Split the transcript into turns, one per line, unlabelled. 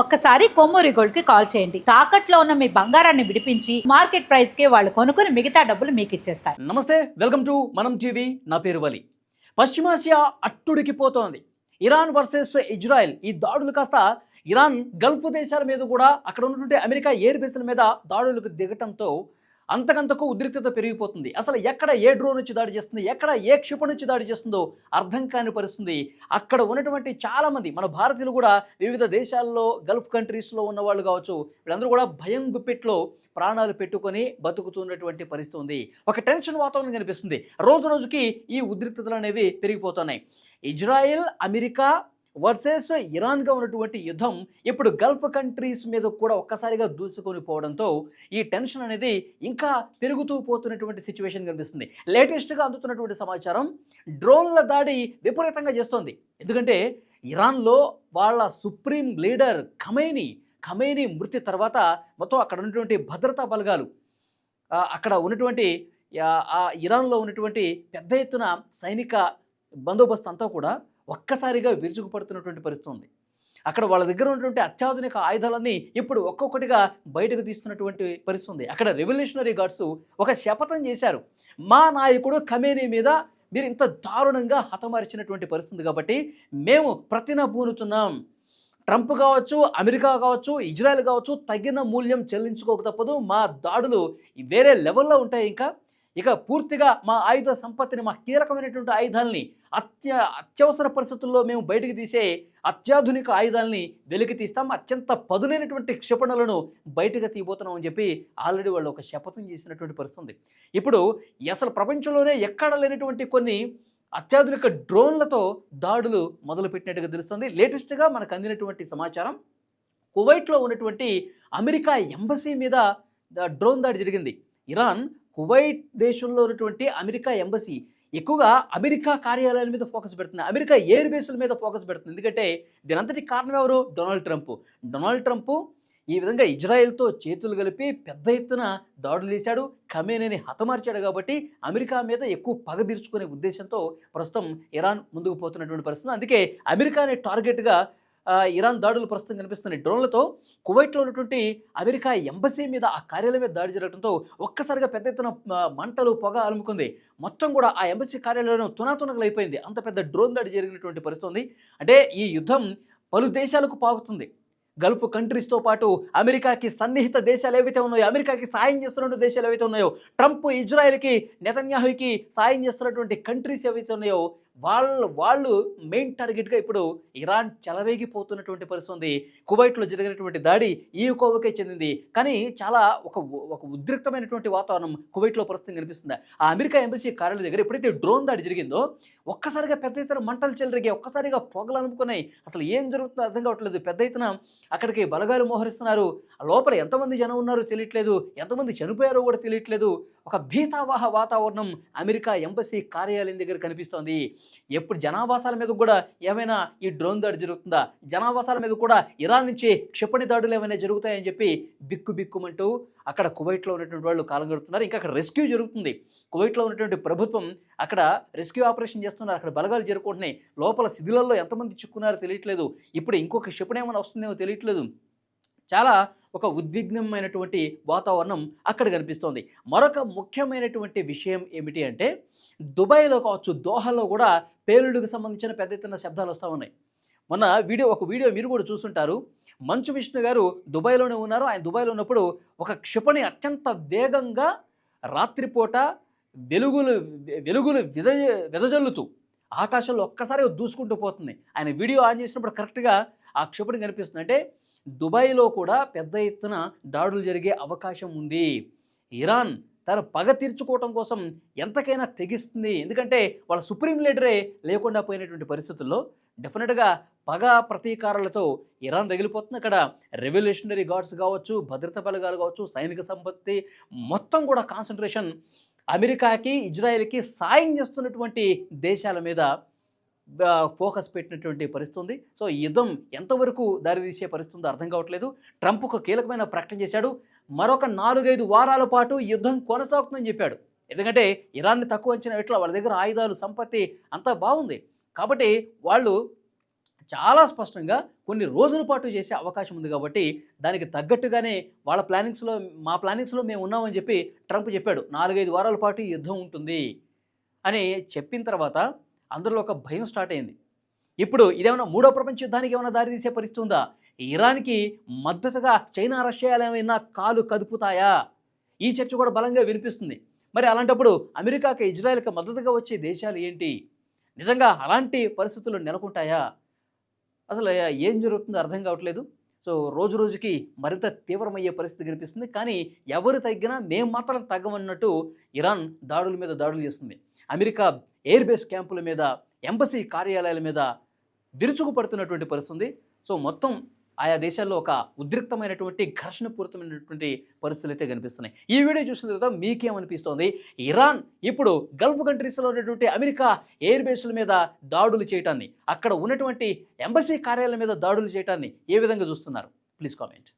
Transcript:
ఒక్కసారి కొమ్మూరి గోల్డ్ కి కాల్ చేయండి. తాకట్లో ఉన్న మీ బంగారాన్ని విడిపించి మార్కెట్ ప్రైస్ కి వాళ్ళు కొనుక్కుని మిగతా డబ్బులు మీకు ఇచ్చేస్తారు.
నమస్తే, వెల్కమ్ టు మనం టీవీ. నా పేరు వలి. పశ్చిమాసియా అట్టుడికిపోతోంది. ఇరాన్ వర్సెస్ ఇజ్రాయెల్ ఈ దాడులు కాస్త ఇరాన్ గల్ఫ్ దేశాల మీద కూడా అక్కడ ఉన్నటువంటి అమెరికా ఎయిర్ బేస్ల మీద దాడులకు దిగటంతో అంతకంతకు ఉద్రిక్తత పెరిగిపోతుంది. అసలు ఎక్కడ ఏ డ్రోన్ నుంచి దాడి చేస్తుంది, ఎక్కడ ఏ క్షిపణి నుంచి దాడి చేస్తుందో అర్థం కాని పరిస్థితుంది. అక్కడ ఉన్నటువంటి చాలామంది మన భారతీయులు కూడా వివిధ దేశాల్లో గల్ఫ్ కంట్రీస్లో ఉన్నవాళ్ళు కావచ్చు, వీళ్ళందరూ కూడా భయం గుప్పెట్లో ప్రాణాలు పెట్టుకొని బతుకుతున్నటువంటి పరిస్థితి ఉంది. ఒక టెన్షన్ వాతావరణం కనిపిస్తుంది. రోజు రోజుకి ఈ ఉద్రిక్తతలు అనేవి పెరిగిపోతున్నాయి. ఇజ్రాయెల్ అమెరికా వర్సెస్ ఇరాన్గా ఉన్నటువంటి యుద్ధం ఇప్పుడు గల్ఫ్ కంట్రీస్ మీద కూడా ఒక్కసారిగా దూసుకొని పోవడంతో ఈ టెన్షన్ అనేది ఇంకా పెరుగుతూ పోతున్నటువంటి సిచ్యువేషన్ కనిపిస్తుంది. లేటెస్ట్గా అందుతున్నటువంటి సమాచారం, డ్రోన్ల దాడి విపరీతంగా చేస్తోంది. ఎందుకంటే ఇరాన్లో వాళ్ళ సుప్రీం లీడర్ ఖమేనీ మృతి తర్వాత మొత్తం అక్కడ ఉన్నటువంటి భద్రతా బలగాలు, అక్కడ ఉన్నటువంటి ఇరాన్లో ఉన్నటువంటి పెద్ద ఎత్తున సైనిక బందోబస్తు అంతా కూడా ఒక్కసారిగా విరుచుకుపడుతున్నటువంటి పరిస్థితి ఉంది. అక్కడ వాళ్ళ దగ్గర ఉన్నటువంటి అత్యాధునిక ఆయుధాలన్నీ ఇప్పుడు ఒక్కొక్కటిగా బయటకు తీస్తున్నటువంటి పరిస్థితి ఉంది. అక్కడ రెవల్యూషనరీ గార్డ్స్ ఒక శపథం చేశారు, మా నాయకుడు ఖమేనీ మీద మీరు ఇంత దారుణంగా హతమార్చినటువంటి పరిస్థితి కాబట్టి మేము ప్రతినబూనుతున్నాం. ట్రంప్ కావచ్చు, అమెరికా కావచ్చు, ఇజ్రాయెల్ కావచ్చు, తగిన మూల్యం చెల్లించుకోక తప్పదు. మా దాడులు వేరే లెవెల్లో ఉంటాయి. ఇక పూర్తిగా మా ఆయుధ సంపత్తిని, మా కీలకమైనటువంటి ఆయుధాలని, అత్యవసర పరిస్థితుల్లో మేము బయటికి తీసే అత్యాధునిక ఆయుధాలని వెలికి తీస్తాం, అత్యంత పదునైనటువంటి క్షిపణులను బయటకు తీయబోతున్నాం అని చెప్పి ఆల్రెడీ వాళ్ళు ఒక శపథం చేసినటువంటి పరిస్థితి. ఇప్పుడు అసలు ప్రపంచంలోనే ఎక్కడ లేనటువంటి కొన్ని అత్యాధునిక డ్రోన్లతో దాడులు మొదలుపెట్టినట్టుగా తెలుస్తుంది. లేటెస్ట్గా మనకు అందినటువంటి సమాచారం, కువైట్లో ఉన్నటువంటి అమెరికా ఎంబసీ మీద డ్రోన్ దాడి జరిగింది. ఇరాన్ కువైట్ దేశంలో ఉన్నటువంటి అమెరికా ఎంబసీ ఎక్కువగా అమెరికా కార్యాలయాల మీద ఫోకస్ పెడుతుంది, అమెరికా ఎయిర్ బేస్ల మీద ఫోకస్ పెడుతుంది. ఎందుకంటే దీనంతటి కారణం ఎవరు? డొనాల్డ్ ట్రంప్ ఈ విధంగా ఇజ్రాయెల్తో చేతులు కలిపి పెద్ద ఎత్తున దాడులు చేశాడు, ఖమేనీని హతమార్చాడు. కాబట్టి అమెరికా మీద ఎక్కువ పగ తీర్చుకునే ఉద్దేశంతో ప్రస్తుతం ఇరాన్ ముందుకు పోతున్నటువంటి పరిస్థితి. అందుకే అమెరికాని టార్గెట్గా ఇరాన్ దాడులు ప్రస్తుతం కనిపిస్తున్నాయి. డ్రోన్లతో కువైట్లో ఉన్నటువంటి అమెరికా ఎంబసీ మీద, ఆ కార్యాలయం మీద దాడి జరగడంతో ఒక్కసారిగా పెద్ద ఎత్తున మంటలు, పొగ అలుముకుంది. మొత్తం కూడా ఆ ఎంబసీ కార్యాలయం తునాతునకలు అయిపోయింది. అంత పెద్ద డ్రోన్ దాడి జరిగినటువంటి పరిస్థితి ఉంది. అంటే ఈ యుద్ధం పలు దేశాలకు పాకుతుంది. గల్ఫ్ కంట్రీస్తో పాటు అమెరికాకి సన్నిహిత దేశాలు ఏవైతే ఉన్నాయో, అమెరికాకి సాయం చేస్తున్నటువంటి దేశాలు ఏవైతే ఉన్నాయో, ట్రంప్ ఇజ్రాయెల్కి, నెతన్యాహుకి సాయం చేస్తున్నటువంటి కంట్రీస్ ఏవైతే ఉన్నాయో, వాళ్ళు మెయిన్ టార్గెట్గా ఇప్పుడు ఇరాన్ చెలరేగిపోతున్నటువంటి పరిస్థితి ఉంది. కువైట్లో జరిగినటువంటి దాడి ఈ కోవకే చెందింది. కానీ చాలా ఒక ఉద్రిక్తమైనటువంటి వాతావరణం కువైట్లో ప్రస్తుతం కనిపిస్తుంది. ఆ అమెరికా ఎంబసీ కార్యాలయం దగ్గర ఎప్పుడైతే డ్రోన్ దాడి జరిగిందో ఒక్కసారిగా పెద్ద ఎత్తున మంటలు చెలరేగాయి, ఒక్కసారిగా పొగలు అనుకున్నాయి. అసలు ఏం జరుగుతుందో అర్థం కావట్లేదు. పెద్ద ఎత్తున అక్కడికి బలగాలు మోహరిస్తున్నారు. లోపల ఎంతమంది జనం ఉన్నారో తెలియట్లేదు, ఎంతమంది చనిపోయారో కూడా తెలియట్లేదు. ఒక భీతావహ వాతావరణం అమెరికా ఎంబసీ కార్యాలయం దగ్గర కనిపిస్తోంది. ఎప్పుడు జనావాసాల మీద కూడా ఏమైనా ఈ డ్రోన్ దాడి జరుగుతుందా, జనావాసాల మీద కూడా ఇరాన్ నుంచి క్షిపణి దాడులు ఏమైనా జరుగుతాయని చెప్పి బిక్కుమంటూ అక్కడ కువైట్లో ఉన్నటువంటి వాళ్ళు కాలం గడుపుతున్నారు. ఇంకా అక్కడ రెస్క్యూ జరుగుతుంది. కువైట్లో ఉన్నటువంటి ప్రభుత్వం అక్కడ రెస్క్యూ ఆపరేషన్ చేస్తున్నారు. అక్కడ బలగాలు జరుగుకుంటున్నాయి. లోపల శిథిలాల్లో ఎంతమంది చిక్కున్నారో తెలియట్లేదు. ఇప్పుడు ఇంకొక క్షిపణి ఏమైనా వస్తుందేమో తెలియట్లేదు. చాలా ఒక ఉద్విగ్నమైనటువంటి వాతావరణం అక్కడ కనిపిస్తోంది. మరొక ముఖ్యమైనటువంటి విషయం ఏమిటి అంటే, దుబాయ్లో కావచ్చు, దోహాలో కూడా పేలుడుకు సంబంధించిన పెద్ద ఎత్తున శబ్దాలు వస్తూ ఉన్నాయి. మొన్న ఒక వీడియో మీరు కూడా చూసుంటారు. మంచు విష్ణు గారు దుబాయ్లోనే ఉన్నారు. ఆయన దుబాయ్లో ఉన్నప్పుడు ఒక క్షిపణి అత్యంత వేగంగా రాత్రిపూట వెలుగులు వెదజల్లుతూ ఆకాశంలో ఒక్కసారి దూసుకుంటూ పోతుంది. ఆయన వీడియో ఆన్ చేసినప్పుడు కరెక్ట్గా ఆ క్షిపణి కనిపిస్తుంది. అంటే దుబాయ్లో కూడా పెద్ద ఎత్తున దాడులు జరిగే అవకాశం ఉంది. ఇరాన్ తన పగ తీర్చుకోవటం కోసం ఎంతకైనా తెగిస్తుంది. ఎందుకంటే వాళ్ళ సుప్రీం లీడరే లేకుండా పోయినటువంటి పరిస్థితుల్లో డెఫినెట్గా పగ ప్రతీకారాలతో ఇరాన్ రగిలిపోతుంది. అక్కడ రెవల్యూషనరీ గార్డ్స్ కావచ్చు, భద్రతా బలగాలు కావచ్చు, సైనిక సంపత్తి మొత్తం కూడా కాన్సన్ట్రేషన్ అమెరికాకి, ఇజ్రాయెల్కి సాయం చేస్తున్నటువంటి దేశాల మీద ఫోకస్ పెట్టినటువంటి పరిస్థితి ఉంది. సో ఈ యుద్ధం ఎంతవరకు దారితీసే పరిస్థితి అర్థం కావట్లేదు. ట్రంప్ ఒక కీలకమైన ప్రకటన చేశాడు. మరొక 4-5 వారాల పాటు యుద్ధం కొనసాగుతుందని చెప్పాడు. ఎందుకంటే ఇరాన్ని తక్కువ అంచనా ఎట్లా, వాళ్ళ దగ్గర ఆయుధాలు, సంపత్తి అంతా బాగుంది. కాబట్టి వాళ్ళు చాలా స్పష్టంగా కొన్ని రోజుల పాటు చేసే అవకాశం ఉంది కాబట్టి దానికి తగ్గట్టుగానే వాళ్ళ మా ప్లానింగ్స్లో మేము ఉన్నామని చెప్పి ట్రంప్ చెప్పాడు. 4-5 వారాల పాటు ఈ యుద్ధం ఉంటుంది అని చెప్పిన తర్వాత అందరిలో ఒక భయం స్టార్ట్ అయింది. ఇప్పుడు ఇదేమన్నా మూడో ప్రపంచ యుద్ధానికి ఏమైనా దారితీసే పరిస్థితి ఉందా? ఇరాన్కి మద్దతుగా చైనా రష్యాలు ఏమైనా కాలు కదుపుతాయా? ఈ చర్చ కూడా బలంగా వినిపిస్తుంది. మరి అలాంటప్పుడు అమెరికాకి ఇజ్రాయెల్కి మద్దతుగా వచ్చే దేశాలు ఏంటి? నిజంగా అలాంటి పరిస్థితులు నెలకొంటాయా? అసలు ఏం జరుగుతుందో అర్థం కావట్లేదు. సో రోజు రోజుకి మరింత తీవ్రమయ్యే పరిస్థితి కనిపిస్తుంది. కానీ ఎవరు తగ్గినా మేము మాత్రం తగ్గమన్నట్టు ఇరాన్ దాడుల మీద దాడులు చేస్తుంది. అమెరికా ఎయిర్ బేస్ క్యాంపుల మీద, ఎంబసీ కార్యాలయాల మీద విరుచుకుపడుతున్నటువంటి పరిస్థితి ఉంది. సో మొత్తం ఆయా దేశాల్లో ఒక ఉద్రిక్తమైనటువంటి ఘర్షణపూరితమైనటువంటి పరిస్థితులు అయితే కనిపిస్తున్నాయి. ఈ వీడియో చూసిన తర్వాత మీకేమనిపిస్తోంది? ఇరాన్ ఇప్పుడు గల్ఫ్ కంట్రీస్లో ఉన్నటువంటి అమెరికా ఎయిర్ బేస్ల మీద దాడులు చేయటాన్ని, అక్కడ ఉన్నటువంటి ఎంబసీ కార్యాలయాల మీద దాడులు చేయటాన్ని ఏ విధంగా చూస్తున్నారు? Please comment.